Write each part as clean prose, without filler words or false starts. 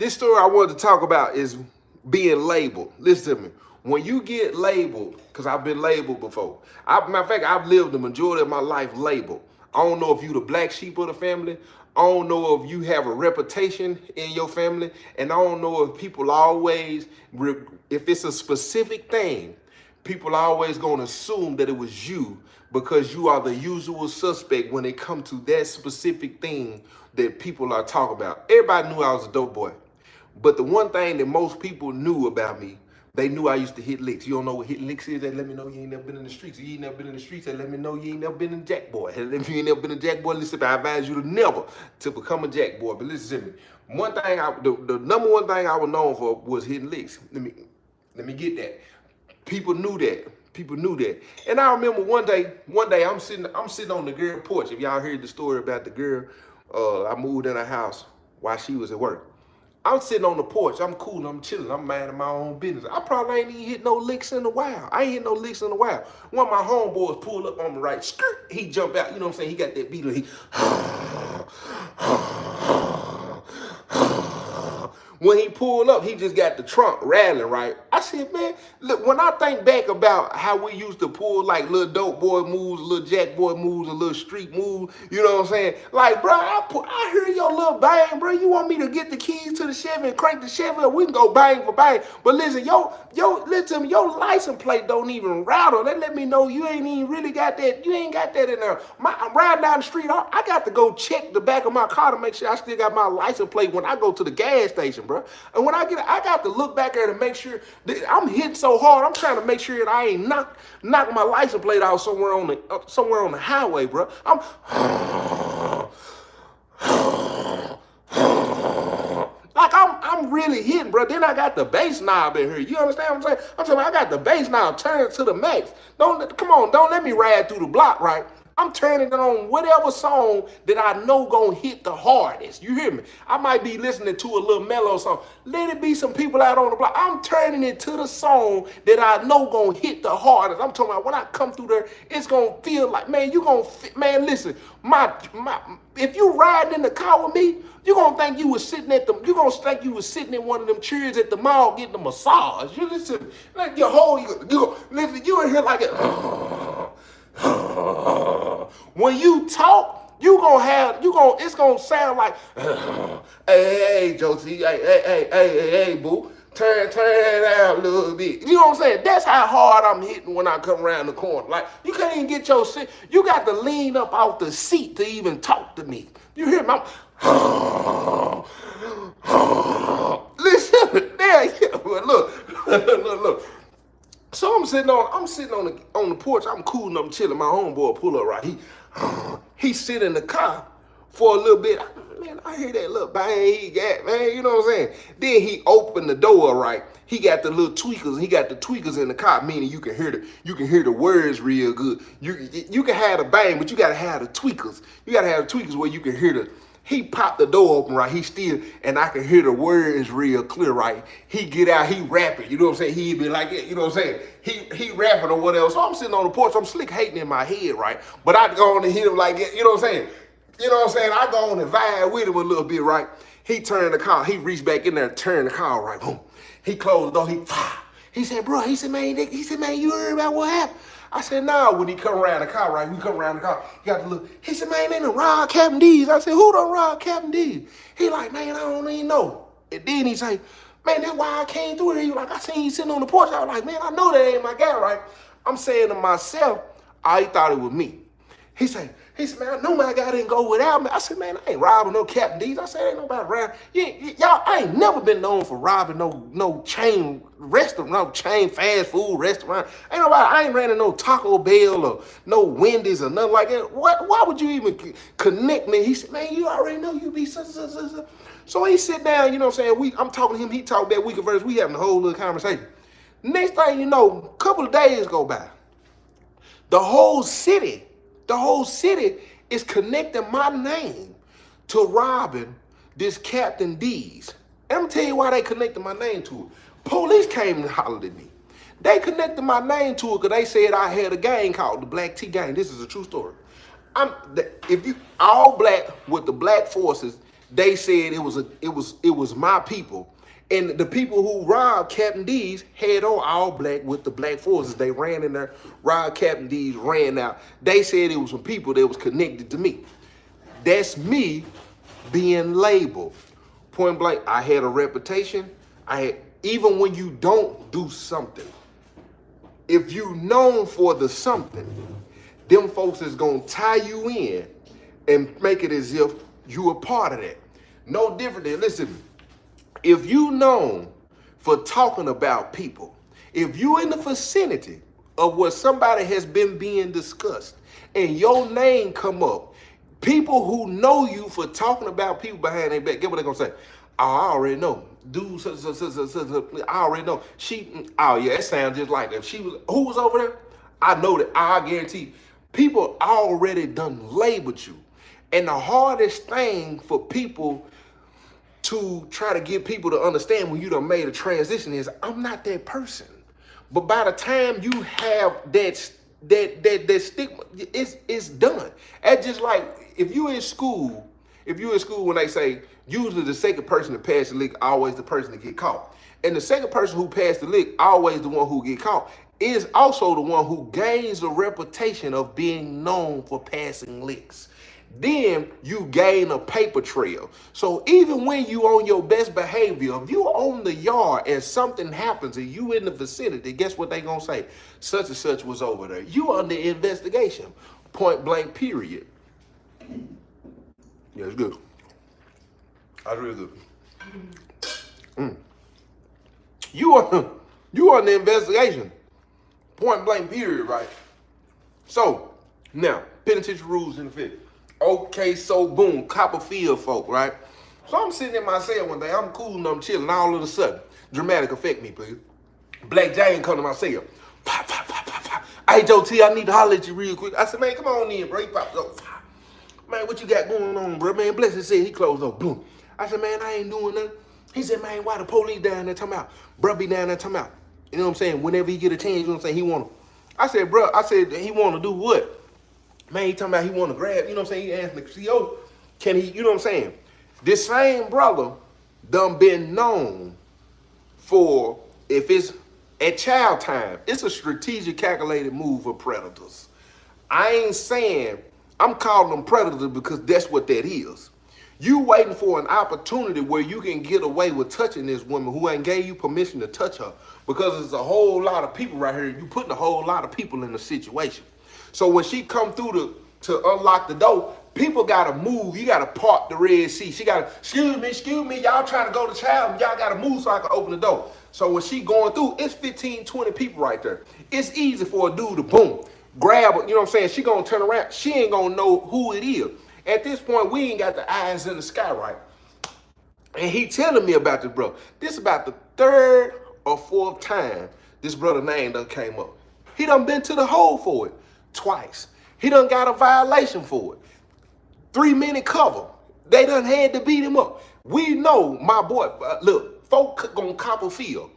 This story I wanted to talk about is being labeled. Listen to me. When you get labeled, because I've been labeled before. Matter of fact, I've lived the majority of my life labeled. I don't know if you the black sheep of the family. I don't know if you have a reputation in your family. And I don't know if people always, if it's a specific thing, people are always going to assume that it was you because you are the usual suspect when it comes to that specific thing that people are talking about. Everybody knew I was a dope boy. But the one thing that most people knew about me, they knew I used to hit licks. You don't know what hitting licks is? They let me know you ain't never been in the streets. You ain't never been in the streets. They let me know you ain't never been in Jack Boy. If you ain't never been a Jack Boy, listen, I advise you to never to become a Jack Boy. But listen to me. One thing, the number one thing I was known for was hitting licks. Let me get that. People knew that. People knew that. And I remember one day I'm sitting on the girl porch. If y'all heard the story about the girl, I moved in her house while she was at work. I'm sitting on the porch. I'm cool. I'm chilling. I'm minding my own business. I probably ain't even hit no licks in a while. I ain't hit no licks in a while. One of my homeboys pulled up on the right. Skirt. He jumped out. You know what I'm saying? He got that beat. He when he pulled up, he just got the trunk rattling, right? I said, man, look, when I think back about how we used to pull like little dope boy moves, little jack boy moves, a little street moves, you know what I'm saying? Like, bro, I hear your little bang, bro. You want me to get the keys to the Chevy and crank the Chevy up? We can go bang for bang. But listen, listen to me, your license plate don't even rattle. They let me know you ain't even really got that, you ain't got that in there. I'm riding down the street, I got to go check the back of my car to make sure I still got my license plate when I go to the gas station, bro. And when I got to look back at it and make sure that I'm hitting so hard, I'm trying to make sure that I ain't knock my license plate out somewhere on the highway, bro. I'm really hitting, bro. Then I got the bass knob in here. You understand what I'm saying? I'm saying I got the bass knob turned to the max. Don't let me ride through the block, right? I'm turning it on whatever song that I know gonna hit the hardest. You hear me? I might be listening to a little mellow song. Let it be some people out on the block. I'm turning it to the song that I know gonna hit the hardest. I'm talking about when I come through there, it's gonna feel like, man, man, listen, if you riding in the car with me, you're gonna think you was sitting in one of them chairs at the mall getting a massage. You listen, like you in here like it. When you talk, it's gonna sound like, hey, Josie, hey, boo, turn it down a little bit. You know what I'm saying? That's how hard I'm hitting when I come around the corner. Like, you can't even get your seat. You got to lean up out the seat to even talk to me. You hear me? Listen, there, yeah, look. So I'm sitting on the porch. I'm cooling, I'm chilling. My homeboy pull up right. He sit in the car for a little bit. Man, I hear that little bang he got, man. You know what I'm saying? Then he opened the door right. He got the little tweakers. He got the tweakers in the car, meaning you can hear the words real good. You can have the bang, but you gotta have the tweakers. You gotta have the tweakers where you can hear the. He popped the door open, right? And I can hear the words real clear, right? He get out, he rapping, you know what I'm saying? He be like, you know what I'm saying? He rapping or whatever. So I'm sitting on the porch, I'm slick hating in my head, right? But I go on and hit him like that, you know what I'm saying? You know what I'm saying? I go on and vibe with him a little bit, right? He turned the car, he reached back in there and turned the car, right? Boom. He closed the door, he said, bro, man, you heard about what happened? I said, nah, when he come around the car, right? We come around the car, he got to look. He said, man, they done robbed Captain D's. I said, who done robbed Captain D's? He like, man, I don't even know. And then he say, man, that's why I came through here. He like, I seen you sitting on the porch. I was like, man, I know that ain't my guy, right? I'm saying to myself, he thought it was me. He said, man, I know my guy didn't go without me. I said, man, I ain't robbing no Captain D's. I said, ain't nobody robbing. Y'all, I ain't never been known for robbing no chain restaurant, no chain fast food restaurant. I ain't ran in no Taco Bell or no Wendy's or nothing like that. Why would you even connect me? He said, man, you already know you be such. So he sit down, you know what I'm saying? I'm talking to him, he talk that, we converse, we having a whole little conversation. Next thing you know, a couple of days go by. The whole city is connecting my name to robbing this Captain D's. And I'm gonna tell you why they connected my name to it. Police came and hollered at me. They connected my name to it because they said I had a gang called the Black T Gang. This is a true story. If you all black with the black forces They said it was my people. And the people who robbed Captain D's had on all black with the black forces. They ran in there, robbed Captain D's, ran out. They said it was some people that was connected to me. That's me being labeled. Point blank, I had a reputation. Even when you don't do something, if you known for the something, them folks is gonna tie you in and make it as if you a part of that. No different than, listen, if you known for talking about people, if you in the vicinity of where somebody has been being discussed and your name come up, people who know you for talking about people behind their back, get what they're gonna say? Oh, I already know. Dude, I already know. Oh yeah, it sounds just like that. Who was over there? I know that. I guarantee people already done labeled you. And the hardest thing for people to try to get people to understand when you done made a transition is, I'm not that person. But by the time you have that stigma, it's done. It's just like if you in school when they say usually the second person to pass the lick always the person to get caught. And the second person who passed the lick, always the one who get caught, is also the one who gains the reputation of being known for passing licks. Then you gain a paper trail. So even when you on your best behavior, if you on the yard and something happens and you in the vicinity, guess what they gonna say? Such and such was over there. You under investigation. Point blank, period. Yeah, it's good. That's really good. You on the investigation. Point blank, period, right? So, now, penitentiary rules in effect. Okay, so boom, Copperfield folk, right? So I'm sitting in my cell one day, I'm cool and I'm chilling, all of a sudden, dramatic effect me, please. Black Giant come to my cell. Pop, pop, pop, pop, pop. Hey, Joe T, I need to holler at you real quick. I said, man, come on in, bro. He popped up. Man, what you got going on, bro? Man, bless his said he closed up. Boom. I said, man, I ain't doing nothing. He said, man, why the police down there talking about? Bro be down there talking about. You know what I'm saying? Whenever he get a chance, you know what I'm saying? He want to. I said, bro, he want to do what? Man, he talking about he want to grab, you know what I'm saying? He asked the CO, can he, you know what I'm saying? This same brother done been known for, if it's at child time, it's a strategic calculated move of predators. I ain't saying, I'm calling them predators because that's what that is. You waiting for an opportunity where you can get away with touching this woman who ain't gave you permission to touch her, because there's a whole lot of people right here. You putting a whole lot of people in the situation. So when she come through to unlock the door, people gotta move. You gotta park the Red Sea. She gotta, excuse me, y'all trying to go to child, y'all gotta move so I can open the door. So when she going through, it's 15, 20 people right there. It's easy for a dude to boom, grab her, you know what I'm saying? She gonna turn around. She ain't gonna know who it is. At this point, we ain't got the eyes in the sky, right? And he telling me about this brother. This about the third or fourth time this brother name done came up. He done been to the hole for it twice. He done got a violation for it. 3-minute cover. They done had to beat him up. We know my boy, look, folk gonna Copperfield.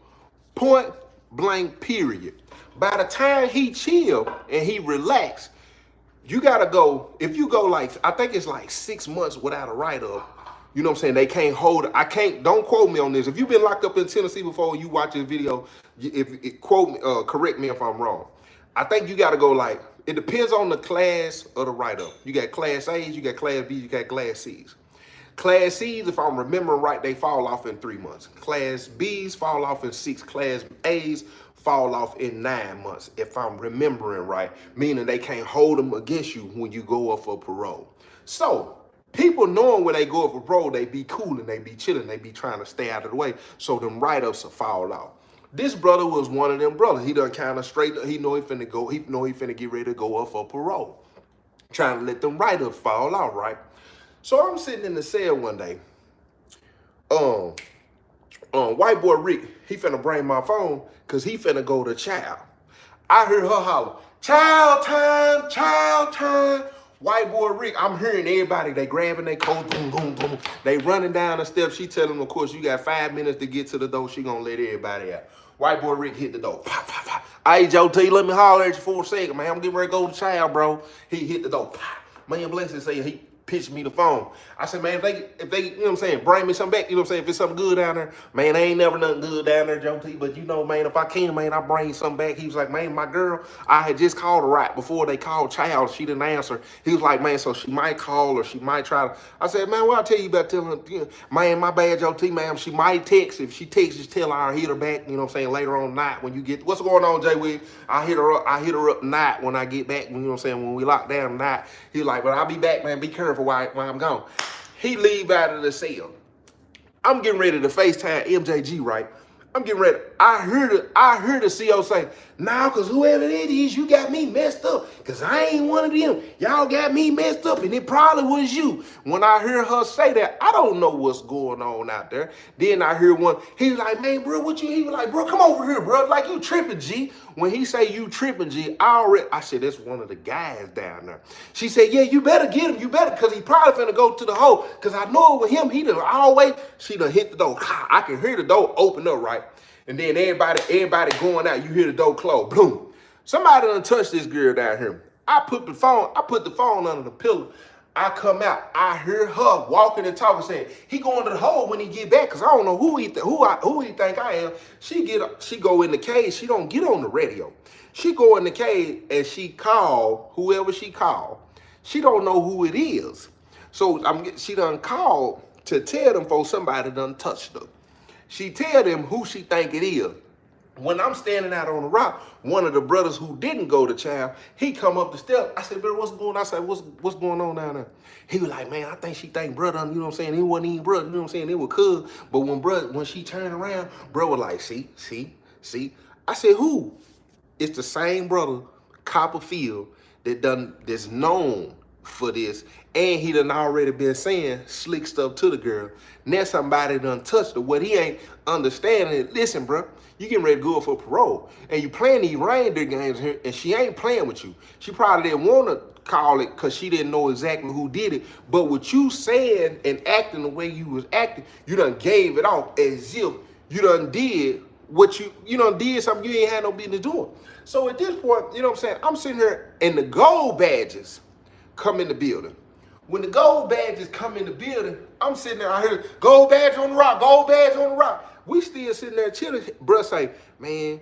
Point blank, period. By the time he chill and he relax, you gotta go, if you go like, I think it's like 6 months without a write-up, you know what I'm saying? They can't hold it. Don't quote me on this. If you've been locked up in Tennessee before you watch this video, correct me if I'm wrong. I think you gotta go like, it depends on the class of the write-up. You got class A's, you got class B's, you got class C's. Class C's, if I'm remembering right, they fall off in 3 months. Class B's fall off in 6. Class A's fall off in 9 months, if I'm remembering right, meaning they can't hold them against you when you go up for parole. So, people knowing when they go up for parole, they be cool and they be chilling, they be trying to stay out of the way, so them write-ups will fall off. This brother was one of them brothers. He done kind of straight, he know he finna get ready to go up for parole. Trying to let them write-ups fall out, right? So I'm sitting in the cell one day. White boy Rick, he finna bring my phone because he finna go to child. I heard her holler, child time, child time. White boy Rick, I'm hearing everybody, they grabbing their coat, boom, boom, boom. They running down the steps. She telling them, of course, you got 5 minutes to get to the door. She gonna let everybody out. White boy Rick hit the door. Pop, pop, pop. Hey, Joe T, let me holler at you for a second, man. I'm getting ready to go to child, bro. He hit the door. Pop. Man, bless his say pitch me the phone. I said, man, if they, you know what I'm saying, bring me something back, you know what I'm saying, if it's something good down there, man, there ain't never nothing good down there, Joe T, but you know, man, if I can, man, I bring something back. He was like, man, my girl, I had just called her right before they called child. She didn't answer. He was like, man, so she might call or she might try to. I said, man, what I tell you about telling her, you know, man, my bad, Joe T, man, she might text. If she texts, just tell her I'll hit her back, you know what I'm saying, later on night when you get, what's going on, Jay Wig? I hit her up night when I get back, you know what I'm saying, when we lock down night. He was like, but I'll be back, man, be careful while I'm gone. He leave out of the cell. I'm getting ready to FaceTime MJG, right? I'm getting ready. I heard the CO say, nah, cause whoever it is, you got me messed up. Cause I ain't one of them. Y'all got me messed up, and it probably was you. When I hear her say that, I don't know what's going on out there. Then I hear one, he was like, man, bro, what you? He was like, bro, come over here, bro. Like you tripping, G. When he say you tripping, G, I said, that's one of the guys down there. She said, yeah, you better get him. You better, cause he probably finna go to the hole. Cause I know it with him, he done always, she done hit the door. I can hear the door open up, right? And then everybody going out, you hear the door close, boom. Somebody done touched this girl down here. I put the phone under the pillow. I come out, I hear her walking and talking, saying, he going to the hole when he get back, cause I don't know who he think I am. She go in the cage, she don't get on the radio. She go in the cage and she call whoever she call. She don't know who it is. So she done called to tell them folks somebody done touched her. She tell them who she think it is. When I'm standing out on the rock, one of the brothers who didn't go to child, he come up the steps. I said, bro, what's going on? I said, what's going on down there? He was like, man, I think she think brother, you know what I'm saying? He wasn't even brother, you know what I'm saying? It was cuz. But when she turned around, bro was like, see. I said, who? It's the same brother, Copperfield, that's known for this, and he done already been saying slick stuff to the girl. Now somebody done touched her. What he ain't understanding is, listen, bro, you getting ready to go for parole, and you playing these reindeer games here, and she ain't playing with you. She probably didn't want to call it because she didn't know exactly who did it, but what you saying and acting the way you was acting, you done gave it off as if you done did what you done did something you ain't had no business doing. So at this point, you know what I'm saying, I'm sitting here and the gold badges come in the building. When the gold badges come in the building, I'm sitting there, I hear gold badge on the rock, gold badge on the rock. We still sitting there chilling. Bruh say, man,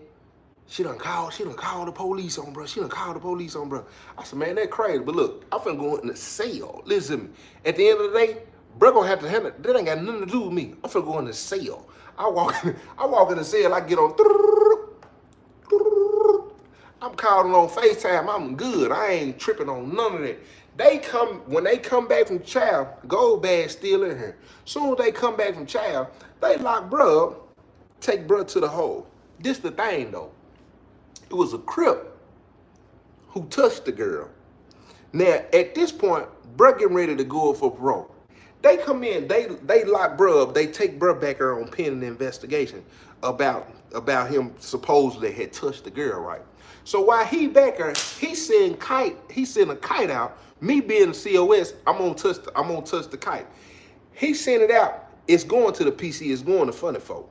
she done called the police on, bro. She done called the police on, bro. I said, man, that crazy. But look, I'm finna go in the cell. Listen to me. At the end of the day, bro gonna have to handle it. That ain't got nothing to do with me. I'm finna go in the cell. I walk in the cell, I get on. I'm calling on FaceTime. I'm good. I ain't tripping on none of that. When they come back from child, gold bag still in here. Soon as they come back from child, they lock bruh up, take bruh to the hole. This the thing though. It was a Crip who touched the girl. Now at this point, bruh getting ready to go up for parole. They come in, they lock bruh up, they take bruh back there on pending investigation about him supposedly had touched the girl, right? So while he back there, he send a kite out. Me being the COS, I'm gonna touch the kite. He sent it out. It's going to the PC. It's going to Funny Folk.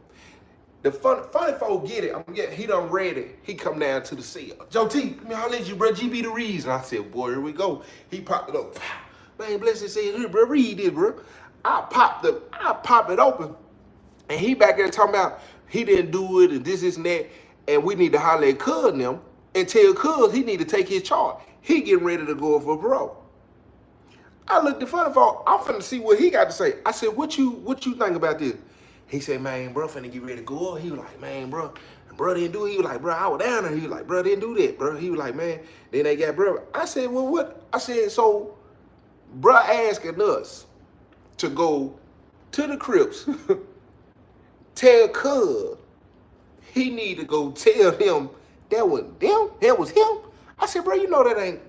The funny folk get it. He done read it. He come down to the cell. Joe T, I'll let you, bro. G be the reason. I said, boy, here we go. He popped it up. Man, bless his said, here, bro, read this, bro. I pop it open, and he back there talking about he didn't do it and this and that, and we need to holler at Cuz and them and tell Cuz he need to take his charge. He getting ready to go for parole. I looked at Funny Folk. I'm finna see what he got to say. I said, what you think about this? He said, man, bro, finna get ready to go up. He was like, man, bro didn't do it. He was like, bro, I was down there. He was like, bro, didn't do that, bro. He was like, man, then they got bro. I said, well, what? I said, so, bro asking us to go to the Crips, tell Cuz he need to go tell him that was them, that was him. I said, bro, you know they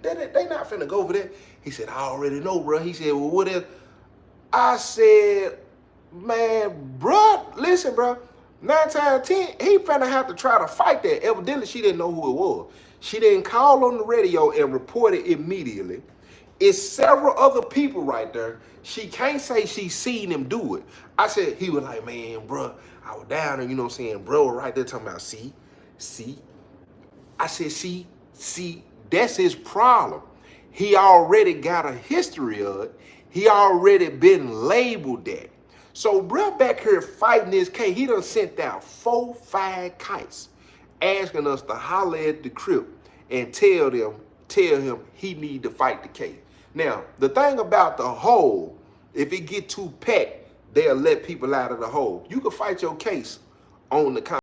not finna go for that. He said, I already know, bro. He said, well, what if? I said, man, bro, listen, bro. 9 times out of 10, he finna have to try to fight that. Evidently, she didn't know who it was. She didn't call on the radio and report it immediately. It's several other people right there. She can't say she seen him do it. I said, he was like, man, bro, I was down there, you know what I'm saying? Bro right there talking about, see. I said, see, that's his problem. He already got a history of it. He already been labeled that. So bruh back here fighting this case, he done sent out 4, 5 kites asking us to holler at the crib and tell him he need to fight the case. Now, the thing about the hole, if it get too packed, they'll let people out of the hole. You can fight your case on the